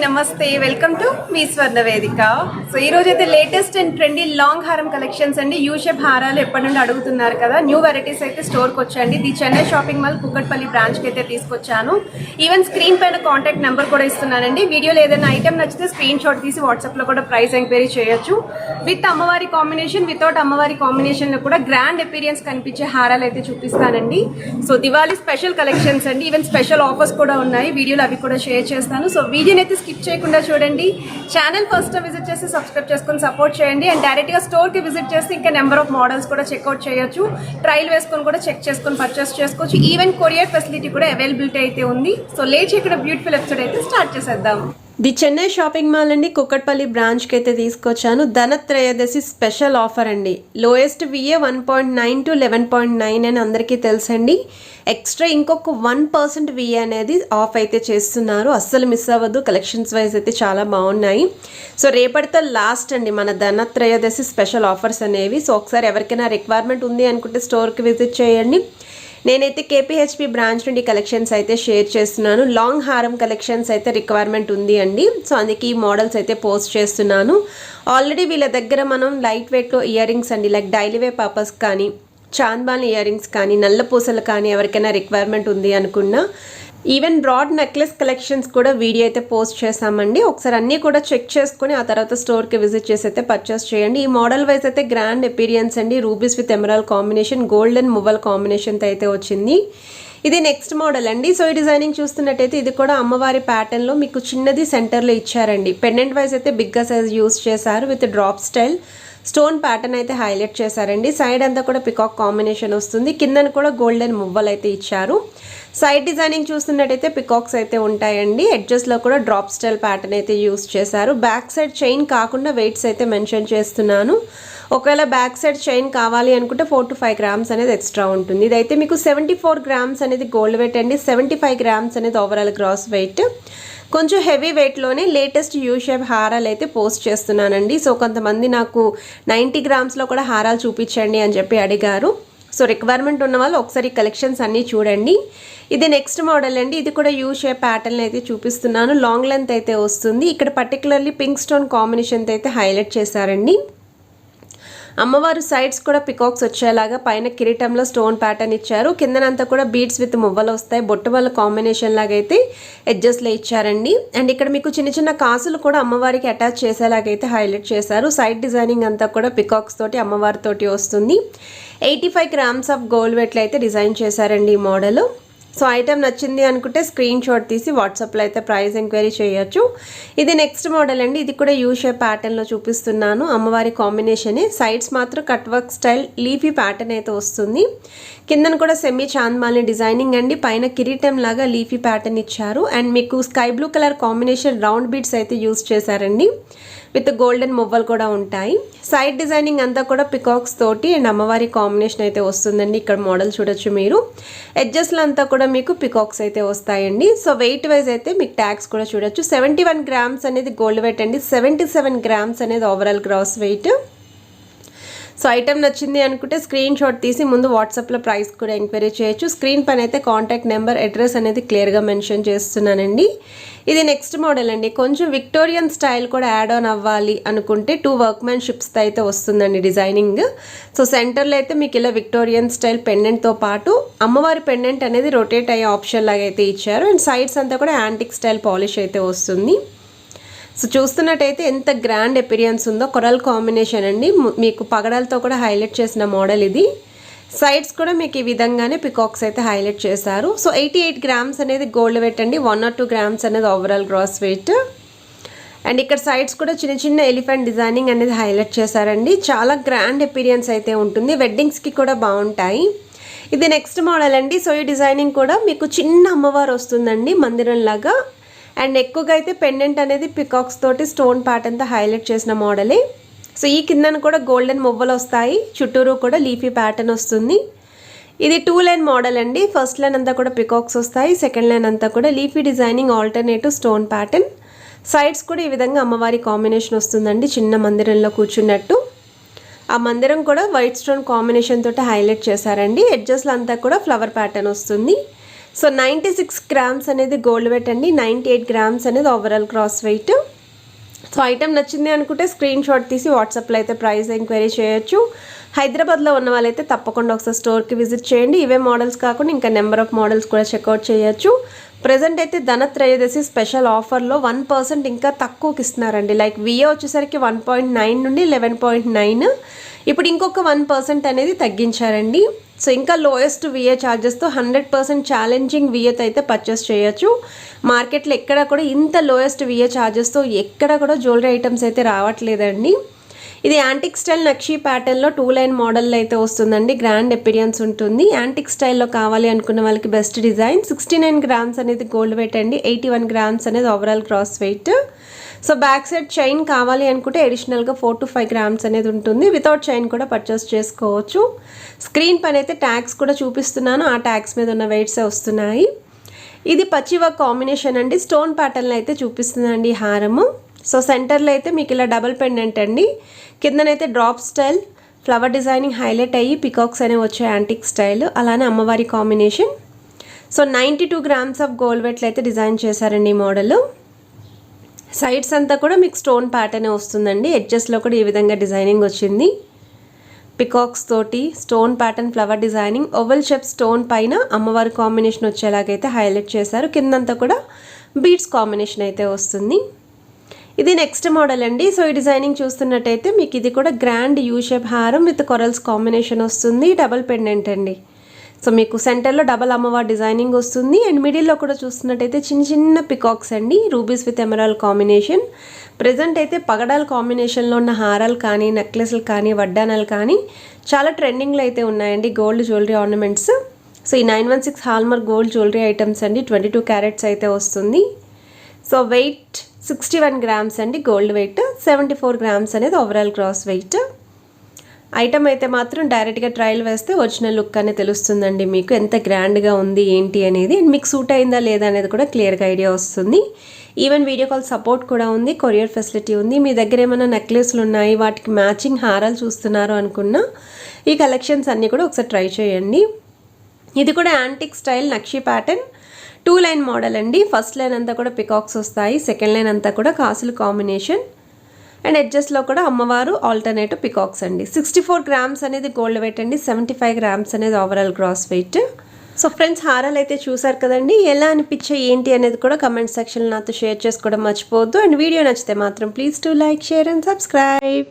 నమస్తే welcome to me స్వర్ణ వేదిక. So ఈ రోజు అయితే లేటెస్ట్ అండ్ ట్రెండీ లాంగ్ హారం కలెక్షన్స్ అండి. యూ షేప్ హారాలు ఎప్పటి నుండి అడుగుతున్నారు కదా, న్యూ వెరైటీస్ అయితే స్టోర్కి వచ్చాయండి. The Chennai shopping mall Kukatpally బ్రాంచ్కి అయితే తీసుకొచ్చాను. ఈవెన్ స్క్రీన్ పైన కాంటాక్ట్ నెంబర్ కూడా ఇస్తున్నానండి. వీడియోలో ఏదైనా ఐటమ్ నచ్చితే స్క్రీన్ షాట్ తీసి వాట్సాప్లో కూడా ప్రైస్ ఎంక్వైరీ చేయొచ్చు. విత్ అమ్మవారి కాంబినేషన్, వితౌట్ అమ్మవారి కాంబినేషన్లో కూడా గ్రాండ్ ఎపీరియన్స్ కనిపించే హారాలు అయితే చూపిస్తానండి. సో దివాళీ స్పెషల్ కలెక్షన్స్ అండి. ఈవెన్ స్పెషల్ ఆఫర్స్ కూడా ఉన్నాయి, వీడియోలో అవి కూడా షేర్ చేస్తాను. సో వీడియోని అయితే స్కిప్ చేయకుండా చూడండి. ఛానల్ ఫస్ట్ విజిట్ చేసి సబ్స్క్రైబ్ చేసుకొని సపోర్ట్ చేయండి. అండ్ డైరెక్ట్గా స్టోర్కి విజిట్ చేస్తే ఇంకా నెంబర్ ఆఫ్ మోడల్స్ కూడా చెక్అవుట్ చేయొచ్చు. ట్రయల్ వేసుకొని కూడా చెక్ చేసుకొని పర్చేస్ చేసుకోవచ్చు. ఈవెన్ కొరియర్ ఫెసిలిటీ కూడా అవైలబిలిటీ అయితే ఉంది. సో లేట్ ఇక్కడ బ్యూటిఫుల్ ఎపిసోడ్ అయితే స్టార్ట్ చేసేద్దాం. ది చెన్నై షాపింగ్ మాల్ అండి, కుక్కట్పల్లి బ్రాంచ్కి అయితే తీసుకొచ్చాను. ధనత్రయోదశి స్పెషల్ ఆఫర్ అండి. లోయెస్ట్ విఏ 1.9 to 11.9 అని అందరికీ తెలుసండి. ఎక్స్ట్రా ఇంకొక 1% విఏ అనేది ఆఫ్ అయితే చేస్తున్నారు. అస్సలు మిస్ అవ్వద్దు. కలెక్షన్స్ వైజ్ అయితే చాలా బాగున్నాయి. సో రేపటితో లాస్ట్ అండి మన ధనత్రయోదశి స్పెషల్ ఆఫర్స్ అనేవి. సో ఒకసారి ఎవరికైనా రిక్వైర్మెంట్ ఉంది అనుకుంటే స్టోర్కి విజిట్ చేయండి. నేనైతే కేపీహెచ్పి బ్రాంచ్ నుండి కలెక్షన్స్ అయితే షేర్ చేస్తున్నాను. లాంగ్ హారం కలెక్షన్స్ అయితే రిక్వైర్మెంట్ ఉంది అండి. సో అందుకే ఈ మోడల్స్ అయితే పోస్ట్ చేస్తున్నాను. ఆల్రెడీ వీళ్ళ దగ్గర మనం లైట్ వెయిట్లో ఇయర్ రింగ్స్ అండి, లైక్ డైలీ వే పర్పస్ కానీ, చాంద్బాన్ ఇయర్ రింగ్స్ కానీ, నల్ల పూసలు కానీ ఎవరికైనా రిక్వైర్మెంట్ ఉంది అనుకున్నా, ఈవెన్ బ్రాడ్ నెక్లెస్ కలెక్షన్స్ కూడా వీడియో అయితే పోస్ట్ చేసామండి. ఒకసారి అన్నీ కూడా చెక్ చేసుకుని ఆ తర్వాత స్టోర్కి విజిట్ చేసి అయితే పర్చేస్ చేయండి. ఈ మోడల్ వైజ్ అయితే గ్రాండ్ ఎపీరియన్స్ అండి. Rubies with emerald combination, gold and మువ్వల్ కాంబినేషన్తో అయితే వచ్చింది. ఇది నెక్స్ట్ మోడల్ అండి. సో ఈ డిజైనింగ్ చూస్తున్నట్టయితే ఇది కూడా అమ్మవారి ప్యాటర్న్లో మీకు చిన్నది సెంటర్లో ఇచ్చారండి. పెండెంట్ వైజ్ అయితే బిగ్గా సైజ్ యూస్ చేశారు. With drop style stone pattern అయితే హైలైట్ చేశారండి. సైడ్ అంతా కూడా పికాక్ కాంబినేషన్ వస్తుంది. కిందన కూడా గోల్డెన్ మువ్వలు అయితే ఇచ్చారు. సైడ్ డిజైనింగ్ చూస్తున్నట్టయితే పికాక్స్ అయితే ఉంటాయండి. ఎడ్జెస్లో కూడా డ్రాప్ స్టైల్ ప్యాటర్న్ అయితే యూస్ చేశారు. బ్యాక్ సైడ్ చైన్ కాకుండా వెయిట్స్ అయితే మెన్షన్ చేస్తున్నాను. ఒకవేళ బ్యాక్ సైడ్ చైన్ కావాలి అనుకుంటే 4 to 5 గ్రామ్స్ అనేది ఎక్స్ట్రా ఉంటుంది. ఇదైతే మీకు 74 గ్రామ్స్ అనేది గోల్డ్ వెయిట్ అండి. 75 గ్రామ్స్ అనేది ఓవరాల్ గ్రాస్ వెయిట్. కొంచెం హెవీ వెయిట్లోనే లేటెస్ట్ యూ షేప్ హారాలు అయితే పోస్ట్ చేస్తున్నానండి. సో కొంతమంది నాకు 90 గ్రామ్స్లో కూడా హారాలు చూపించండి అని చెప్పి అడిగారు. సో రిక్వైర్మెంట్ ఉన్న వాళ్ళు ఒకసారి కలెక్షన్స్ అన్నీ చూడండి. ఇది నెక్స్ట్ మోడల్ అండి. ఇది కూడా యూ షేప్ ప్యాటర్న్ అయితే చూపిస్తున్నాను. లాంగ్ లెంత్ అయితే వస్తుంది. ఇక్కడ పర్టికులర్లీ పింక్ స్టోన్ కాంబినేషన్తో అయితే హైలైట్ చేశారండి. అమ్మవారు సైడ్స్ కూడా పికాక్స్ వచ్చేలాగా పైన కిరీటంలో స్టోన్ ప్యాటర్న్ ఇచ్చారు. కిందనంతా కూడా బీడ్స్ విత్ మువ్వలు వస్తాయి. బొట్టు వల్ల కాంబినేషన్ లాగా అయితే ఎడ్జెస్లో ఇచ్చారండి. అండ్ ఇక్కడ మీకు చిన్న చిన్న కాసులు కూడా అమ్మవారికి అటాచ్ చేసేలాగైతే హైలైట్ చేశారు. సైడ్ డిజైనింగ్ అంతా కూడా పికాక్స్ తోటి అమ్మవారితోటి వస్తుంది. 85 గ్రామ్స్ ఆఫ్ గోల్డ్ వెయిట్లో అయితే డిజైన్ చేశారండి ఈ మోడల్. సో ఐటమ్ నచ్చింది అనుకుంటే స్క్రీన్ షాట్ తీసి వాట్సాప్లో అయితే ప్రైస్ ఎంక్వైరీ చేయొచ్చు. ఇది నెక్స్ట్ మోడల్ అండి. ఇది కూడా యూ షేప్ ప్యాటర్న్లో చూపిస్తున్నాను. అమ్మవారి కాంబినేషనే. సైడ్స్ మాత్రం cut work style leafy pattern అయితే వస్తుంది. కిందన కూడా సెమీ చాంద్మాలి డిజైనింగ్ అండి. పైన కిరీటం లాగా లీఫీ ప్యాటర్న్ ఇచ్చారు. అండ్ మీకు sky blue colour combination round beads అయితే యూస్ చేశారండి. విత్ గోల్డెన్ మువ్వలు కూడా ఉంటాయి. సైడ్ డిజైనింగ్ అంతా కూడా పికాక్స్ తోటి అండ్ అమ్మవారి కాంబినేషన్ అయితే వస్తుందండి. ఇక్కడ మోడల్ చూడొచ్చు మీరు. ఎడ్జెస్లో అంతా కూడా మీకు పికాక్స్ అయితే వస్తాయండి. సో వెయిట్ వైజ్ అయితే మీకు ట్యాగ్స్ కూడా చూడొచ్చు. 71 గ్రామ్స్ అనేది గోల్డ్ వెయిట్ అండి. 77 గ్రామ్స్ అనేది overall gross weight. So item నచ్చింది అనుకుంటే స్క్రీన్ షాట్ తీసి ముందు వాట్సాప్లో ప్రైస్ కూడా ఎంక్వైరీ చేయొచ్చు. స్క్రీన్ పైన అయితే కాంటాక్ట్ నెంబర్, అడ్రస్ అనేది క్లియర్గా మెన్షన్ చేస్తున్నానండి. ఇది నెక్స్ట్ మోడల్ అండి. కొంచెం విక్టోరియన్ స్టైల్ కూడా యాడ్ ఆన్ అవ్వాలి అనుకుంటే 2 వర్క్మెన్షిప్స్తో అయితే వస్తుందండి డిజైనింగ్. సో సెంటర్లో అయితే మీకు ఇలా విక్టోరియన్ స్టైల్ పెండెంట్తో పాటు అమ్మవారి పెండెంట్ అనేది రొటేట్ అయ్యే ఆప్షన్ లాగా అయితే ఇచ్చారు. అండ్ సైడ్స్ అంతా కూడా యాంటిక్ స్టైల్ పాలిష్ అయితే వస్తుంది. సో చూస్తున్నట్టయితే ఎంత గ్రాండ్ ఎపీరియన్స్ ఉందో. కొరల్ కాంబినేషన్ అండి. మీకు పగడాలతో కూడా హైలైట్ చేసిన మోడల్ ఇది. సైడ్స్ కూడా మీకు ఈ విధంగానే పికాక్స్ అయితే హైలైట్ చేశారు. సో 88 గ్రామ్స్ అనేది గోల్డ్ వెయిట్ అండి. 1 or 2 గ్రామ్స్ అనేది ఓవరాల్ గ్రాస్ వెయిట్. అండ్ ఇక్కడ సైడ్స్ కూడా చిన్న చిన్న ఎలిఫెంట్ డిజైనింగ్ అనేది హైలైట్ చేశారండి. చాలా గ్రాండ్ ఎపీరియన్స్ అయితే ఉంటుంది. వెడ్డింగ్స్కి కూడా బాగుంటాయి. ఇది నెక్స్ట్ మోడల్ అండి. సో ఈ డిజైనింగ్ కూడా మీకు చిన్న అమ్మవారు వస్తుందండి మందిరం లాగా. అండ్ ఎక్కువగా అయితే పెండెంట్ అనేది పికాక్స్ తోటి స్టోన్ ప్యాటర్న్తో హైలైట్ చేసిన మోడలే. సో ఈ కిందన కూడా గోల్డెన్ మువ్వలు వస్తాయి. చుట్టూరు కూడా లీఫీ ప్యాటర్న్ వస్తుంది. ఇది 2 లైన్ మోడల్ అండి. ఫస్ట్ లైన్ అంతా కూడా పికాక్స్ వస్తాయి. సెకండ్ లైన్ అంతా కూడా leafy designing alternative stone pattern. Sides కూడా ఈ విధంగా అమ్మవారి కాంబినేషన్ వస్తుందండి. చిన్న మందిరంలో కూర్చున్నట్టు. ఆ మందిరం కూడా వైట్ స్టోన్ కాంబినేషన్ తోటి హైలైట్ చేశారండి. ఎడ్జెస్లో అంతా కూడా ఫ్లవర్ ప్యాటర్న్ వస్తుంది. సో 96 గ్రామ్స్ అనేది గోల్డ్ వెయిట్ అండి, 98 గ్రామ్స్ అనేది overall cross wait. So item నచ్చింది అనుకుంటే స్క్రీన్ షాట్ తీసి వాట్సాప్లో అయితే ప్రైస్ ఎంక్వైరీ చేయొచ్చు. హైదరాబాద్లో ఉన్న వాళ్ళైతే తప్పకుండా ఒకసారి స్టోర్కి విజిట్ చేయండి. ఇవే మోడల్స్ కాకుండా ఇంకా నెంబర్ ఆఫ్ మోడల్స్ కూడా చెక్అవుట్ చేయొచ్చు. ప్రజెంట్ అయితే ధనత్రయోదశి స్పెషల్ ఆఫర్లో 1% ఇంకా తక్కువకి ఇస్తున్నారండి. లైక్ విఏ వచ్చేసరికి 1.9 నుండి 11.9, ఇప్పుడు ఇంకొక 1% అనేది తగ్గించారండి. సో ఇంకా లోయెస్ట్ విఏ ఛార్జెస్తో 100% ఛాలెంజింగ్ విఏతో అయితే పర్చేస్ చేయొచ్చు. మార్కెట్లో ఎక్కడ కూడా ఇంత లోయెస్ట్ విఏ ఛార్జెస్తో ఎక్కడ కూడా జ్యువెలరీ ఐటమ్స్ అయితే రావట్లేదండి. ఇది యాంటిక్ స్టైల్ నక్షీ ప్యాటర్న్లో 2 లైన్ మోడల్లో అయితే వస్తుందండి. గ్రాండ్ ఎపీరియన్స్ ఉంటుంది. యాంటిక్ స్టైల్లో కావాలి అనుకున్న వాళ్ళకి బెస్ట్ డిజైన్. 69 గ్రామ్స్ అనేది గోల్డ్ వెయిట్ అండి, 81 గ్రామ్స్ అనేది overall cross wait. So back side chain కావాలి అనుకుంటే అడిషనల్గా 4 to 5 గ్రామ్స్ అనేది ఉంటుంది. వితౌట్ చైన్ కూడా పర్చేస్ చేసుకోవచ్చు. స్క్రీన్ పైన అయితే ట్యాగ్స్ కూడా చూపిస్తున్నాను, ఆ ట్యాగ్స్ మీద ఉన్న వెయిట్సే వస్తున్నాయి. ఇది పచ్చివ కాంబినేషన్ అండి, స్టోన్ ప్యాటర్న్లో అయితే చూపిస్తుందండి హారము. సో సెంటర్లో అయితే మీకు ఇలా డబుల్ పెండెంట్ అండి, కిందనైతే drop style flower designing highlight అయ్యి పికాక్స్ అనేవి వచ్చే యాంటిక్ స్టైల్, అలానే అమ్మవారి combination. So 92 grams of gold వెయిట్లు అయితే డిజైన్ చేశారండి ఈ మోడల్. సైడ్స్ అంతా కూడా మీకు స్టోన్ ప్యాటర్న్ వస్తుందండి. ఎడ్జెస్లో కూడా ఈ విధంగా డిజైనింగ్ వచ్చింది. పికాక్స్ తోటి stone pattern flower designing, oval shape stone పైన అమ్మవారి కాంబినేషన్ వచ్చేలాగైతే హైలైట్ చేశారు. కిందంతా కూడా బీడ్స్ కాంబినేషన్ అయితే వస్తుంది. ఇది నెక్స్ట్ మోడల్ అండి. సో ఈ డిజైనింగ్ చూస్తున్నట్టయితే మీకు ఇది కూడా గ్రాండ్ యూ షేప్ హారం విత్ కొరల్స్ కాంబినేషన్ వస్తుంది. డబల్ పెండెంట్ అండి. సో మీకు సెంటర్లో డబల్ అమ్మవారి డిజైనింగ్ వస్తుంది అండ్ మిడిల్లో కూడా చూస్తున్నట్టయితే చిన్న చిన్న పికాక్స్ అండి, rubies with emerald combination. Present అయితే పగడాల కాంబినేషన్లో ఉన్న హారాలు కానీ, నెక్లెస్లు కానీ, వడ్డానాలు కానీ చాలా ట్రెండింగ్లో అయితే ఉన్నాయండి గోల్డ్ జ్యువెలరీ ఆర్నమెంట్స్. సో ఈ 916 హాల్మార్క్ గోల్డ్ జ్యువెలరీ ఐటమ్స్ అండి, 22 క్యారెట్స్ అయితే వస్తుంది. సో వెయిట్ 61 గ్రామ్స్ అండి గోల్డ్ వెయిట్, 74 గ్రామ్స్ అనేది ఓవరాల్ క్రాస్ వెయిట్. ఐటమ్ అయితే మాత్రం డైరెక్ట్గా ట్రయల్ వేస్తే ఒరిజినల్ లుక్ అనేది తెలుస్తుందండి మీకు, ఎంత గ్రాండ్గా ఉంది ఏంటి అనేది. అండ్ మీకు సూట్ అయిందా లేదా అనేది కూడా క్లియర్గా ఐడియా వస్తుంది. ఈవెన్ వీడియో కాల్ సపోర్ట్ కూడా ఉంది, కొరియర్ ఫెసిలిటీ ఉంది. మీ దగ్గర ఏమైనా నెక్లెస్లు ఉన్నాయి, వాటికి మ్యాచింగ్ హారాలు చూస్తున్నారు అనుకున్నా ఈ కలెక్షన్స్ అన్నీ కూడా ఒకసారి ట్రై చేయండి. ఇది కూడా antique style nakshi pattern 2 line model అండి. ఫస్ట్ లైన్ అంతా కూడా పికాక్స్ వస్తాయి, సెకండ్ లైన్ అంతా కూడా కాసులు కాంబినేషన్ అండ్ ఎడ్జెస్లో కూడా అమ్మవారు ఆల్టర్నేటివ్ పికాక్స్ అండి. 64 గ్రామ్స్ అనేది గోల్డ్ వెయిట్ అండి, 75 గ్రామ్స్ అనేది overall gross weight. So friends హారాలు అయితే చూసారు కదండి, ఎలా అనిపించే ఏంటి అనేది కూడా కమెంట్ సెక్షన్లో నాతో షేర్ చేసుకోవడం మర్చిపోవద్దు. అండ్ వీడియో నచ్చితే మాత్రం please to like, share and subscribe.